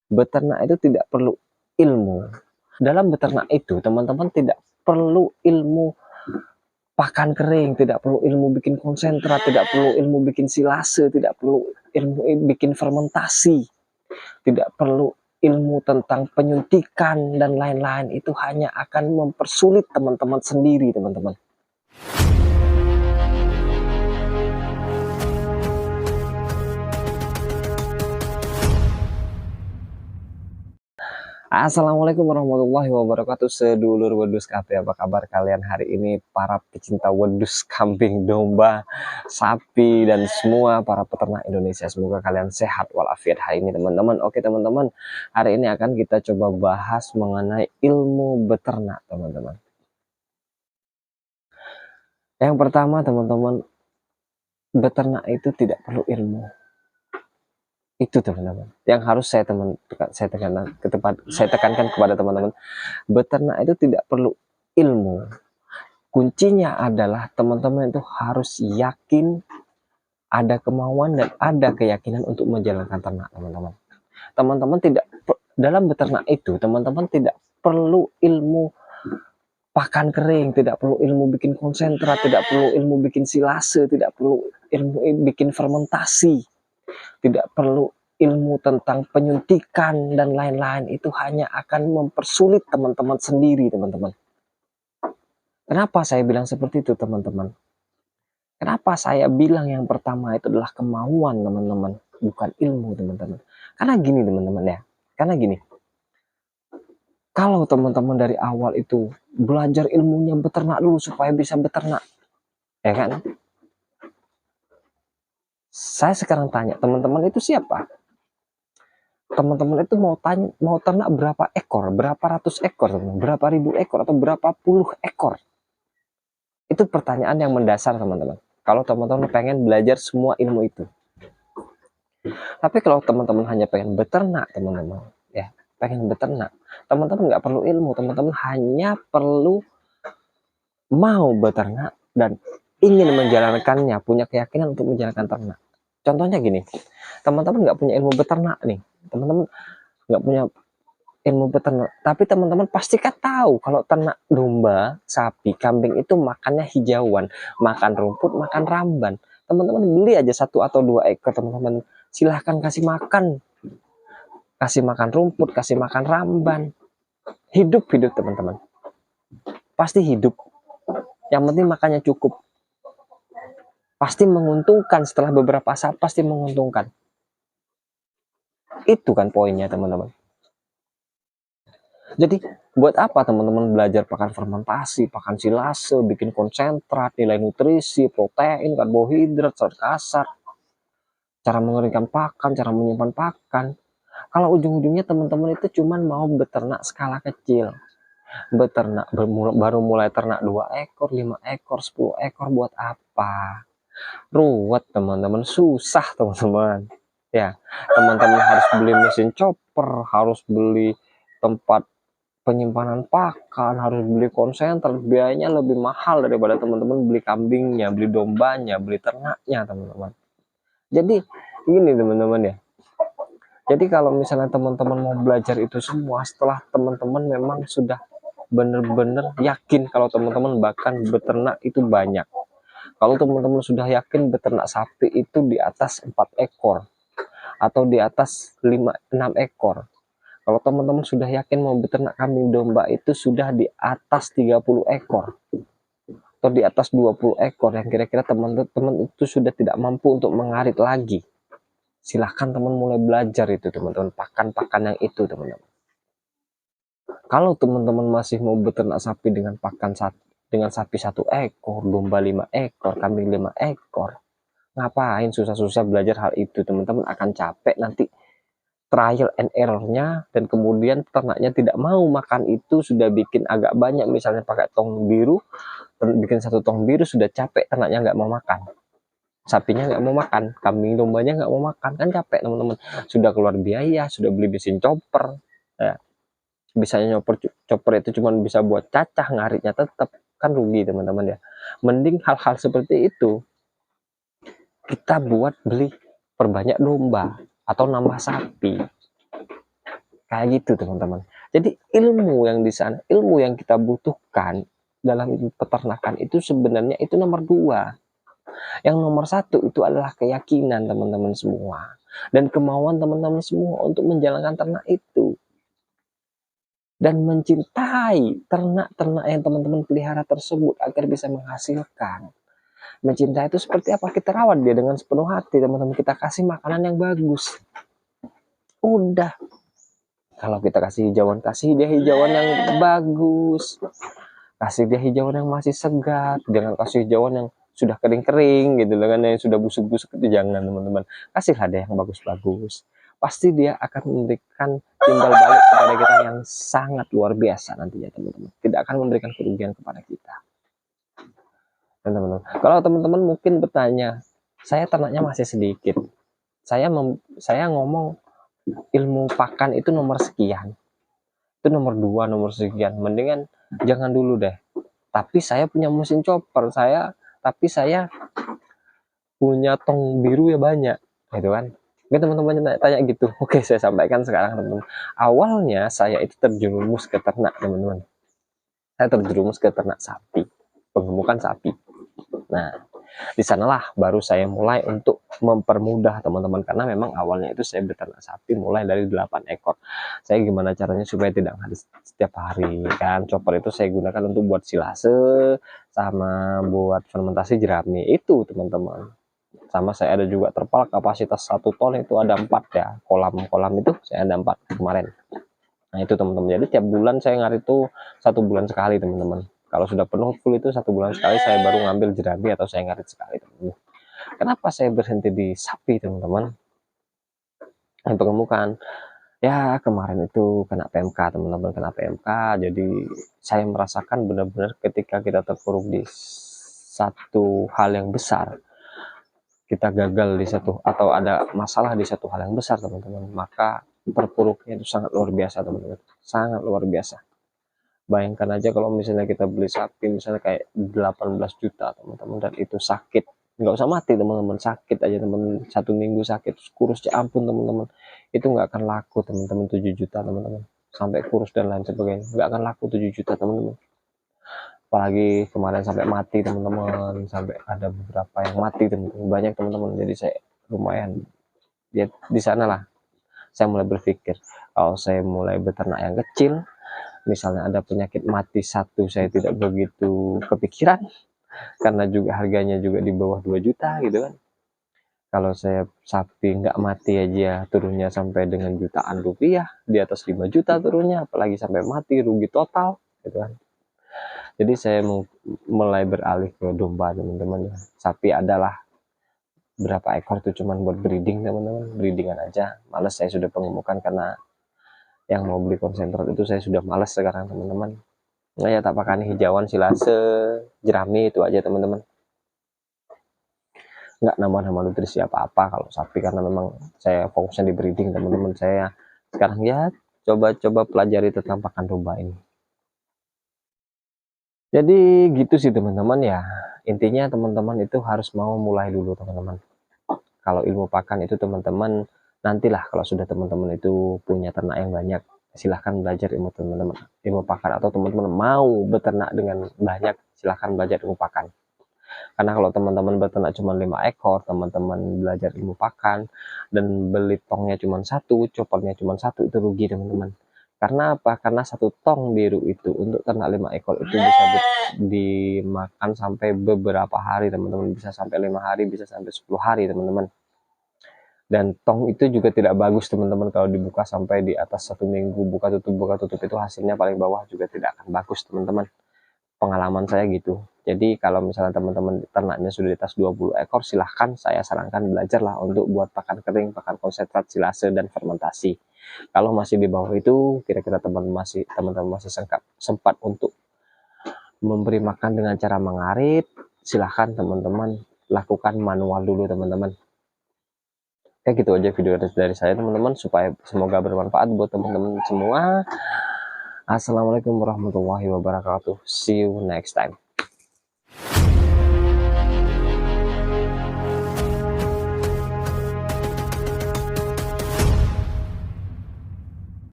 Beternak itu tidak perlu ilmu. Dalam beternak itu teman-teman tidak perlu ilmu pakan kering, tidak perlu ilmu bikin konsentrat, tidak perlu ilmu bikin silase, tidak perlu ilmu bikin fermentasi, tidak perlu ilmu tentang penyuntikan dan lain-lain. Itu hanya akan mempersulit teman-teman sendiri, teman-teman. Assalamualaikum warahmatullahi wabarakatuh, sedulur wedus KP. Apa kabar kalian hari ini, para pecinta wedus, kambing, domba, sapi, dan semua para peternak Indonesia? Semoga kalian sehat walafiat hari ini, teman-teman. Oke teman-teman, hari ini akan kita coba bahas mengenai ilmu beternak, teman-teman. Yang pertama, teman-teman, beternak itu tidak perlu ilmu. Itu teman-teman yang harus saya tekankan kepada teman-teman. Beternak itu tidak perlu ilmu. Kuncinya adalah teman-teman itu harus yakin, ada kemauan dan ada keyakinan untuk menjalankan ternak, teman-teman. Teman-teman tidak dalam beternak itu teman-teman tidak perlu ilmu pakan kering, tidak perlu ilmu bikin konsentrat, tidak perlu ilmu bikin silase, tidak perlu ilmu bikin fermentasi, tidak perlu ilmu tentang penyuntikan dan lain-lain. Itu hanya akan mempersulit teman-teman sendiri, teman-teman. Kenapa saya bilang seperti itu, teman-teman? Kenapa saya bilang yang pertama itu adalah kemauan, teman-teman, bukan ilmu, teman-teman. Karena gini, teman-teman ya. Karena gini. Kalau teman-teman dari awal itu belajar ilmunya beternak dulu supaya bisa beternak, ya kan? Saya sekarang tanya, teman-teman itu siapa? Teman-teman itu mau ternak berapa ekor, berapa ratus ekor, berapa ribu ekor, atau berapa puluh ekor? Itu pertanyaan yang mendasar, teman-teman. Kalau teman-teman pengen belajar semua ilmu itu. Tapi kalau teman-teman hanya pengen beternak, teman-teman, ya, pengen beternak, teman-teman nggak perlu ilmu, teman-teman hanya perlu mau beternak dan ingin menjalankannya, punya keyakinan untuk menjalankan ternak. Contohnya gini, teman-teman nggak punya ilmu beternak nih, teman-teman nggak punya ilmu beternak, tapi teman-teman pasti kan tahu kalau ternak domba, sapi, kambing itu makannya hijauan, makan rumput, makan ramban. Teman-teman beli aja 1 atau 2 ekor, teman-teman silahkan kasih makan rumput, kasih makan ramban, hidup teman-teman, pasti hidup. Yang penting makannya cukup, pasti menguntungkan. Setelah beberapa saat pasti menguntungkan. Itu kan poinnya, teman-teman. Jadi buat apa teman-teman belajar pakan fermentasi, pakan silase, bikin konsentrat, nilai nutrisi, protein, karbohidrat, zat kasar, cara mengeringkan pakan, cara menyimpan pakan, kalau ujung-ujungnya teman-teman itu cuman mau beternak skala kecil, beternak baru mulai ternak 2 ekor, 5 ekor, 10 ekor, buat apa? Ruwet, teman-teman, susah, teman-teman. Ya, teman-teman harus beli mesin chopper, harus beli tempat penyimpanan pakan, harus beli konsentrat, biayanya lebih mahal daripada teman-teman beli kambingnya, beli dombanya, beli ternaknya, teman-teman. Jadi gini, teman-teman ya. Jadi kalau misalnya teman-teman mau belajar itu semua, setelah teman-teman memang sudah benar-benar yakin kalau teman-teman bahkan beternak itu banyak. Kalau teman-teman sudah yakin beternak sapi itu di atas 4 ekor atau di atas 5-6 ekor. Kalau teman-teman sudah yakin mau beternak kambing domba itu sudah di atas 30 ekor atau di atas 20 ekor yang kira-kira teman-teman itu sudah tidak mampu untuk mengarit lagi. Silahkan teman mulai belajar itu, teman-teman, pakan-pakan yang itu, teman-teman. Kalau teman-teman masih mau beternak sapi dengan pakan dengan sapi 1 ekor, domba 5 ekor, kambing 5 ekor, ngapain susah-susah belajar hal itu, teman-teman akan capek nanti trial and errornya, dan kemudian ternaknya tidak mau makan itu, sudah bikin agak banyak, misalnya pakai tong biru, bikin 1 tong biru, sudah capek, ternaknya nggak mau makan, sapinya nggak mau makan, kambing dombanya nggak mau makan, kan capek, teman-teman. Sudah keluar biaya, sudah beli mesin chopper, ya. Bisanya chopper itu cuma bisa buat cacah, ngaritnya tetap, kan rugi, teman-teman ya. Mending hal-hal seperti itu kita buat beli perbanyak domba atau nambah sapi. Kayak gitu teman-teman. Jadi ilmu yang di sana, ilmu yang kita butuhkan dalam peternakan itu sebenarnya itu nomor 2. Yang nomor 1 itu adalah keyakinan teman-teman semua. Dan kemauan teman-teman semua untuk menjalankan ternak itu. Dan mencintai ternak-ternak yang teman-teman pelihara tersebut agar bisa menghasilkan. Mencintai itu seperti apa? Kita rawat dia dengan sepenuh hati teman-teman. Kita kasih makanan yang bagus. Udah. Kalau kita kasih hijauan, kasih dia hijauan yang bagus. Kasih dia hijauan yang masih segar. Jangan kasih hijauan yang sudah kering-kering gitu kan, yang sudah busuk-busuk itu jangan teman-teman. Kasihlah dia yang bagus-bagus. Pasti dia akan memberikan timbal balik kepada kita yang sangat luar biasa nantinya teman-teman. Tidak akan memberikan kerugian kepada kita. Teman-teman. Kalau teman-teman mungkin bertanya, saya ternaknya masih sedikit. Saya ngomong ilmu pakan itu nomor sekian, itu nomor 2, nomor sekian, mendingan jangan dulu deh. Tapi saya punya mesin chopper, tapi saya punya tong biru ya banyak gitu kan. Oke teman-teman tanya gitu, oke saya sampaikan sekarang teman-teman. Awalnya saya itu terjerumus ke ternak teman-teman. Saya terjerumus ke ternak sapi, pengemukan sapi. Nah, di sanalah baru saya mulai untuk mempermudah teman-teman, karena memang awalnya itu saya beternak sapi mulai dari 8 ekor. Saya gimana caranya supaya tidak habis setiap hari kan. Chopper itu saya gunakan untuk buat silase sama buat fermentasi jerami itu teman-teman. Sama saya ada juga terpal kapasitas 1 ton itu ada 4 ya. Kolam-kolam itu saya ada 4 kemarin. Nah itu teman-teman. Jadi tiap bulan saya ngarit itu 1 bulan sekali teman-teman. Kalau sudah penuh full itu 1 bulan sekali saya baru ngambil jerami atau saya ngarit sekali teman-teman. Kenapa saya berhenti di sapi teman-teman? Yang pengemukan. Ya kemarin itu kena PMK teman-teman, kena PMK. Jadi saya merasakan benar-benar ketika kita terpuruk di satu hal yang besar, kita gagal di satu atau ada masalah di satu hal yang besar teman-teman, maka terpuruknya itu sangat luar biasa teman-teman, sangat luar biasa. Bayangkan aja kalau misalnya kita beli sapi misalnya kayak 18 juta teman-teman, dan itu sakit, nggak usah mati teman-teman, sakit aja teman-teman, 1 minggu sakit kurus ya ampun teman-teman, itu nggak akan laku teman-teman. 7 juta teman-teman, sampai kurus dan lain sebagainya nggak akan laku 7 juta teman-teman. Apalagi kemarin sampai mati teman-teman, sampai ada beberapa yang mati teman-teman, banyak teman-teman. Jadi saya lumayan ya, di sanalah saya mulai berpikir, kalau saya mulai beternak yang kecil, misalnya ada penyakit mati 1, saya tidak begitu kepikiran, karena juga harganya juga di bawah 2 juta gitu kan. Kalau saya sapi nggak mati aja turunnya sampai dengan jutaan rupiah, di atas 5 juta turunnya, apalagi sampai mati rugi total gitu kan. Jadi saya mulai beralih ke domba teman-teman ya. Sapi adalah berapa ekor tuh cuman buat breeding teman-teman, breedingan aja. Males saya sudah pengemukan, karena yang mau beli konsentrat itu saya sudah males sekarang teman-teman. Nah ya tak pakai hijauan, silase, jerami itu aja teman-teman. Nggak nambah-nambah nutrisi apa-apa kalau sapi, karena memang saya fokusnya di breeding teman-teman. Saya sekarang ya coba-coba pelajari tentang pakan domba ini. Jadi gitu sih teman-teman ya. Intinya teman-teman itu harus mau mulai dulu teman-teman. Kalau ilmu pakan itu teman-teman nantilah kalau sudah teman-teman itu punya ternak yang banyak, silahkan belajar ilmu teman-teman, ilmu pakan, atau teman-teman mau beternak dengan banyak, silahkan belajar ilmu pakan. Karena kalau teman-teman beternak cuma 5 ekor, teman-teman belajar ilmu pakan dan beli tongnya cuma 1, choppernya cuma 1, itu rugi teman-teman. Karena apa? Karena 1 tong biru itu untuk ternak 5 ekor itu bisa dimakan sampai beberapa hari teman-teman, bisa sampai 5 hari, bisa sampai 10 hari teman-teman. Dan tong itu juga tidak bagus teman-teman kalau dibuka sampai di atas 1 minggu, buka tutup itu hasilnya paling bawah juga tidak akan bagus teman-teman. Pengalaman saya gitu. Jadi kalau misalnya teman-teman ternaknya sudah di atas 20 ekor, silahkan saya sarankan belajarlah untuk buat pakan kering, pakan konsentrat, silase, dan fermentasi. Kalau masih di bawah itu, kira-kira teman-teman masih sempat untuk memberi makan dengan cara mengarit, silahkan teman-teman lakukan manual dulu teman-teman. Kayak gitu aja video dari saya teman-teman, supaya semoga bermanfaat buat teman-teman semua. Assalamualaikum warahmatullahi wabarakatuh. See you next time.